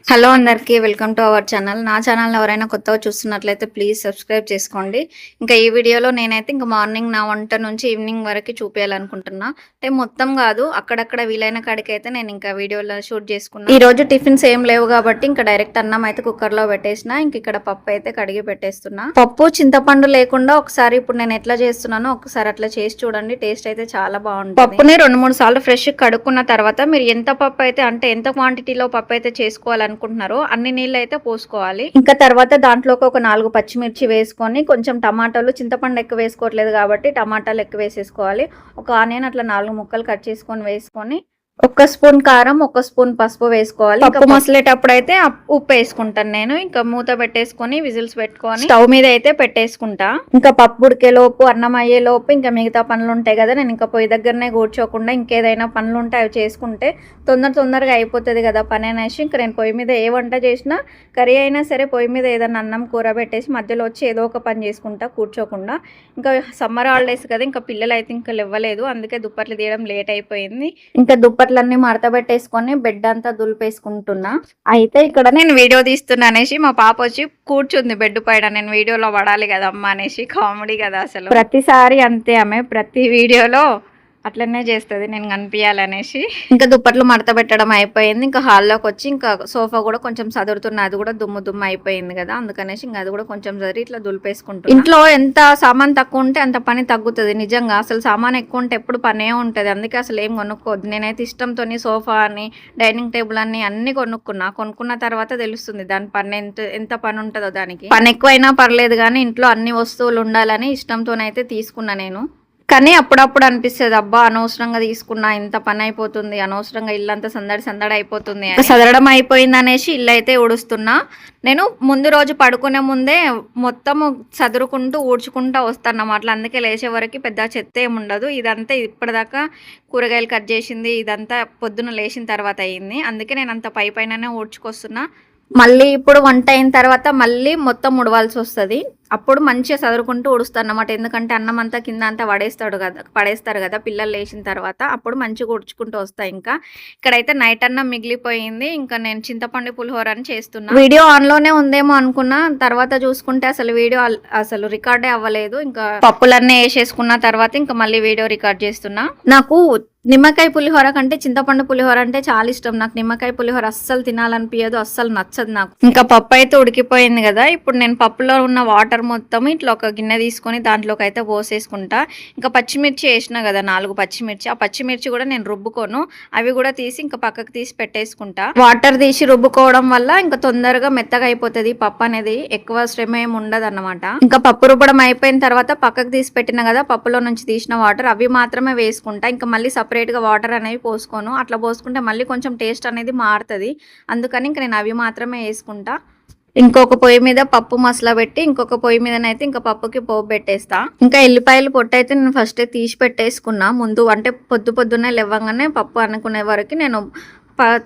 Hello అందరికీ welcome to our channel. నా ఛానల్‌ని ఎవరైనా కొత్తగా చూస్తున్నట్లయితే ప్లీజ్ సబ్స్క్రైబ్ చేసుకోండి. ఇంకా ఈ వీడియోలో నేనైతే ఇంక మార్నింగ్ నా వంట నుంచి ఈవినింగ్ వరకు చూపియాలనుకుంటున్నా. అంటే మొత్తం కాదు, అక్కడక్కడ వీలైన కాడికైతే నేను ఇంకా వీడియోలో షూట్ చేసుకున్నా. ఈరోజు టిఫిన్స్ ఏం లేవు కాబట్టి ఇంకా డైరెక్ట్ అన్నం అయితే కుక్కర్లో పెట్టేసిన. ఇంక ఇక్కడ పప్పు అయితే కడిగి పెట్టేస్తున్నా. పప్పు చింతపండు లేకుండా ఒకసారి ఇప్పుడు నేను ఎట్లా చేస్తున్నానో ఒకసారి అట్లా చేసి చూడండి. టేస్ట్ అయితే చాలా బాగుంటుంది. పప్పుని 2-3 సార్లు ఫ్రెష్ కడుక్కున్న తర్వాత మీరు ఎంత పప్పు అయితే అంటే ఎంత క్వాంటిటీలో పప్పు అయితే చేసుకోవాలనుకుంటున్నారో అన్ని నీళ్ళు అయితే పోసుకోవాలి. ఇంకా తర్వాత దాంట్లోకి ఒక 4 పచ్చిమిర్చి వేసుకొని కొంచెం టమాటాలు, చింతపండు ఎక్కువ వేసుకోవట్లేదు కాబట్టి టమాటాలు ఎక్కువ వేసేసుకోవాలి. ఒక ఆనియన్ అట్లా 4 ముక్కలు కట్ చేసుకొని వేసుకొని 1 స్పూన్ కారం, 1 స్పూన్ పసుపు వేసుకోవాలి. పప్పు మసలేటప్పుడు అయితే ఉప్పు వేసుకుంటాను నేను. ఇంకా మూత పెట్టేసుకొని విజిల్స్ పెట్టుకొని స్టవ్ మీద అయితే పెట్టేసుకుంటా. ఇంకా పప్పు ఉడికే లోపు, అన్నం అయ్యే లోపు ఇంకా మిగతా పనులు ఉంటాయి కదా, నేను ఇంకా పొయ్యి దగ్గరనే కూర్చోకుండా ఇంకేదైనా పనులు ఉంటే అవి చేసుకుంటే తొందరగా అయిపోతుంది కదా పని అనేసి ఇంకా నేను పొయ్యి మీద ఏ వంట చేసినా, కర్రీ అయినా సరే పొయ్యి మీద ఏదైనా అన్నం కూర పెట్టేసి మధ్యలో వచ్చి ఏదో ఒక పని చేసుకుంటా కూర్చోకుండా. ఇంకా సమ్మర్ హాలిడేస్ కదా, ఇంకా పిల్లలు అయితే ఇంకా లేవ్వలేదు, అందుకే దుప్పట్లు తీయడం లేట్ అయిపోయింది. ఇంకా దుప్పట్లన్నీ మడత పెట్టేసుకొని బెడ్ అంతా దులిపేసుకుంటున్నా. అయితే ఇక్కడ నేను వీడియో తీస్తున్నా అనేసి మా పాప వచ్చి కూర్చుంది బెడ్ పైన. నేను వీడియోలో పడాలి కదా అమ్మ అనేసి. కామెడీ కదా అసలు. ప్రతిసారి అంతే, ఆమె ప్రతి వీడియోలో అట్లనే చేస్తుంది నేను కనిపించాలనేసి. ఇంకా దుప్పట్లు మడత పెట్టడం అయిపోయింది. ఇంకా హాల్లోకి వచ్చి ఇంకా సోఫా కూడా కొంచెం సదురుతున్నా, అది కూడా దుమ్ము అయిపోయింది కదా, అందుకనేసి ఇంకా అది కూడా కొంచెం సరి ఇట్లా దులిపేసుకుంటున్నా. ఇంట్లో ఎంత సామాన్ తక్కువ ఉంటే అంత పని తగ్గుతుంది నిజంగా. అసలు సామాన్ ఎక్కువ ఉంటే ఎప్పుడు పనే ఉంటుంది, అందుకే అసలు ఏం కొనుక్కోవద్దు. నేనైతే ఇష్టంతో సోఫా అని, డైనింగ్ టేబుల్ అని అన్ని కొనుక్కున్న తర్వాత తెలుస్తుంది దాని పని ఎంత పని ఉంటుందో. దానికి పని ఎక్కువైనా పర్లేదు కానీ ఇంట్లో అన్ని వస్తువులు ఉండాలని ఇష్టంతోనైతే తీసుకున్నా నేను. కానీ అప్పుడప్పుడు అనిపిస్తుంది, అబ్బా అనవసరంగా తీసుకున్నా, ఇంత పని అయిపోతుంది, అనవసరంగా ఇల్లంతా సందడి అయిపోతుంది. సదరడం అయిపోయింది అనేసి ఇల్లు అయితే ఊడుస్తున్నా. నేను ముందు రోజు పడుకునే ముందే మొత్తం సదురుకుంటూ ఊడ్చుకుంటూ వస్తాను అట్లా, అందుకే లేచే వరకు పెద్ద చెత్త ఏమి ఉండదు. ఇదంతా ఇప్పటిదాకా కూరగాయలు కట్ చేసింది ఇదంతా పొద్దున లేచిన తర్వాత అయ్యింది, అందుకే నేను అంత పైననే ఊడ్చుకొస్తున్నా. మళ్ళీ ఇప్పుడు వంట అయిన తర్వాత మళ్ళీ మొత్తం ఉడవాల్సి వస్తుంది. అప్పుడు మంచిగా చదువుకుంటూ ఉడుస్తాను అన్నమాట. ఎందుకంటే అన్నం అంతా కింద అంతా పడేస్తారు కదా పిల్లలు లేచిన తర్వాత, అప్పుడు మంచిగా ఉడుచుకుంటూ వస్తాయి. ఇంకా ఇక్కడైతే నైట్ అన్నం మిగిలిపోయింది. ఇంకా నేను చింతపండు పులిహోర అని చేస్తున్నా. వీడియో ఆన్లోనే ఉందేమో అనుకున్నా, తర్వాత చూసుకుంటే అసలు వీడియో అసలు రికార్డే అవ్వలేదు. ఇంకా పప్పులన్నీ వేసేసుకున్న తర్వాత ఇంకా మళ్ళీ వీడియో రికార్డ్ చేస్తున్నా. నాకు నిమ్మకాయ పులిహోర కంటే చింతపండు పులిహోర అంటే చాలా ఇష్టం. నాకు నిమ్మకాయ పులిహోర అస్సలు తినాలనిపించదు, అస్సలు నచ్చదు నాకు. ఇంకా పప్పు అయితే ఉడికిపోయింది కదా, ఇప్పుడు నేను పప్పులో ఉన్న వాటర్ మొత్తం ఇట్లా ఒక గిన్నె తీసుకొని దాంట్లోకి అయితే పోసేసుకుంటా. ఇంకా పచ్చిమిర్చి వేసిన కదా 4 పచ్చిమిర్చి, ఆ పచ్చిమిర్చి కూడా నేను రుబ్బుకోను, అవి కూడా తీసి ఇంకా పక్కకు తీసి పెట్టేసుకుంటా. వాటర్ తీసి రుబ్బుకోవడం వల్ల ఇంకా తొందరగా మెత్తగా అయిపోతుంది పప్పు అనేది, ఎక్కువ శ్రమ ఏమి ఉండదు అన్నమాట. ఇంకా పప్పు రుబ్బడం అయిపోయిన తర్వాత పక్కకు తీసి పెట్టిన కదా పప్పులో నుంచి తీసిన వాటర్, అవి మాత్రమే వేసుకుంటా. ఇంకా మళ్ళీ సపరేట్గా వాటర్ అనేవి పోసుకోను, అట్లా పోసుకుంటే మళ్ళీ కొంచెం టేస్ట్ అనేది మారుతుంది, అందుకని ఇంకా నేను అవి మాత్రమే వేసుకుంటా. ఇంకొక పొయ్యి మీద పప్పు మసాలా పెట్టి ఇంకొక పొయ్యి మీదనైతే ఇంకా పప్పుకి పోపు పెట్టేస్తా. ఇంకా ఎల్లిపాయలు పొట్టు అయితే నేను ఫస్ట్ తీసి పెట్టేసుకున్నా ముందు, అంటే పొద్దున్నే లేవగానే పప్పు అనుకునే వరకు నేను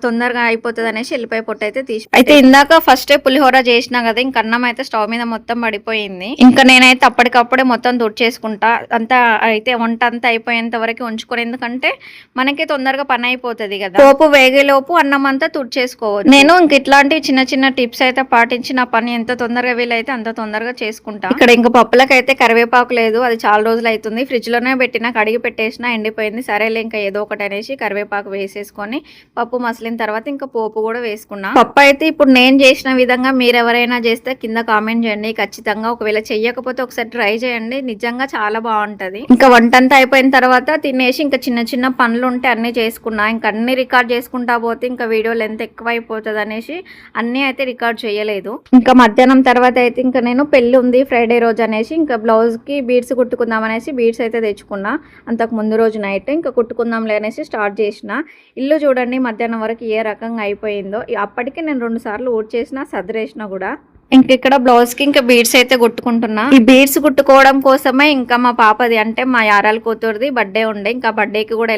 తొందరగా అయిపోతుంది అనేసి ఎల్లిపాయ పొట్టు అయితే తీసి. అయితే ఇందాక ఫస్టే పులిహోర చేసినా కదా, ఇంక అన్నం అయితే స్టవ్ మీద మొత్తం పడిపోయింది. ఇంకా నేనైతే అప్పటికప్పుడే మొత్తం తుడిచేసుకుంటా. అంతా అయితే వంట అంతా అయిపోయేంత వరకు ఉంచుకొని, ఎందుకంటే మనకి తొందరగా పని అయిపోతుంది కదా. పోపు వేగేలోపు అన్నం అంతా తుడిచేసుకోవచ్చు. నేను ఇంక ఇట్లాంటి చిన్న టిప్స్ అయితే పాటించి నా పని ఎంత తొందరగా వీలైతే అంత తొందరగా చేసుకుంటా. ఇక్కడ ఇంకా పప్పులకైతే కరివేపాకు లేదు, అది చాలా రోజులు అవుతుంది, ఫ్రిడ్జ్ లోనే పెట్టినా, కడిగి పెట్టేసినా ఎండిపోయింది. సరేలే ఇంకా ఏదో ఒకటి అనేసి కరివేపాకు వేసేసుకొని పప్పు మసలిన తర్వాత ఇంకా పోపు కూడా వేసుకున్నా. పప్పు అయితే ఇప్పుడు నేను చేసిన విధంగా మీరు ఎవరైనా చేస్తే కింద కామెంట్ చేయండి ఖచ్చితంగా. ఒకవేళ చెయ్యకపోతే ఒకసారి ట్రై చేయండి, నిజంగా చాలా బాగుంటది. ఇంకా వంట అంతా అయిపోయిన తర్వాత తినేసి ఇంకా చిన్న పనులు ఉంటే అన్ని చేసుకున్నా. ఇంకా అన్ని రికార్డ్ చేసుకుంటా పోతే ఇంకా వీడియో లెంత్ ఎక్కువ అయిపోతుంది అనేసి అన్ని అయితే రికార్డ్ చేయలేదు. ఇంకా మధ్యాహ్నం తర్వాత అయితే ఇంకా నేను పెళ్లి ఉంది ఫ్రైడే రోజు అనేసి ఇంకా బ్లౌజ్ కి బీడ్స్ కుట్టుకుందాం అనేసి బీడ్స్ అయితే తెచ్చుకున్నా. అంతకు ముందు రోజు నైట్ ఇంకా కుట్టుకుందాంలే అనేసి స్టార్ట్ చేసిన. ఇల్లు చూడండి మధ్యాహ్నం వరకు ఏ రకంగా అయిపోయిందో. అప్పటికే నేను 2 సార్లు ఊడ్చేసిన, సదిరేసిన కూడా. ఇంక ఇక్కడ బ్లౌజ్ కి ఇంకా బీడ్స్ అయితే కుట్టుకుంటున్నా. ఈ బీడ్స్ కుట్టుకోవడం కోసమే ఇంకా మా పాపది అంటే మా యారాల కూతురుది బర్త్డే ఉండే. ఇంకా బర్త్డేకి కూడా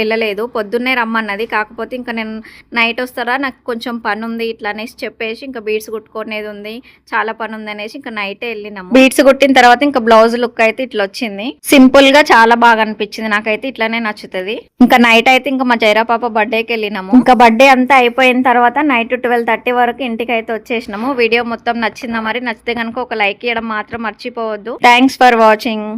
వెళ్ళలేదు. పొద్దున్నే రమ్మన్నది. కాకపోతే ఇంకా నేను నైట్ వస్తారా, నాకు కొంచెం పని ఉంది ఇట్లా అనేసి చెప్పేసి ఇంకా బీడ్స్ కుట్టుకునేది ఉంది, చాలా పని ఉంది అనేసి ఇంకా నైటే వెళ్ళినాము. బీడ్స్ కుట్టిన తర్వాత ఇంకా బ్లౌజ్ లుక్ అయితే ఇట్లా వచ్చింది. సింపుల్ గా చాలా బాగా అనిపించింది. నాకైతే ఇట్లానే నచ్చుతుంది. ఇంకా నైట్ అయితే ఇంకా మా జైరా పాప బర్త్డేకి వెళ్ళినాము. ఇంకా బర్త్డే అంతా అయిపోయిన తర్వాత నైట్ 12:30 వరకు ఇంటికి అయితే వచ్చేసినాము. వీడియో మొత్తం నచ్చిందా? మరి నచ్చితే కనుక ఒక లైక్ ఇవ్వడం మాత్రం మర్చిపోవద్దు. Thanks for watching.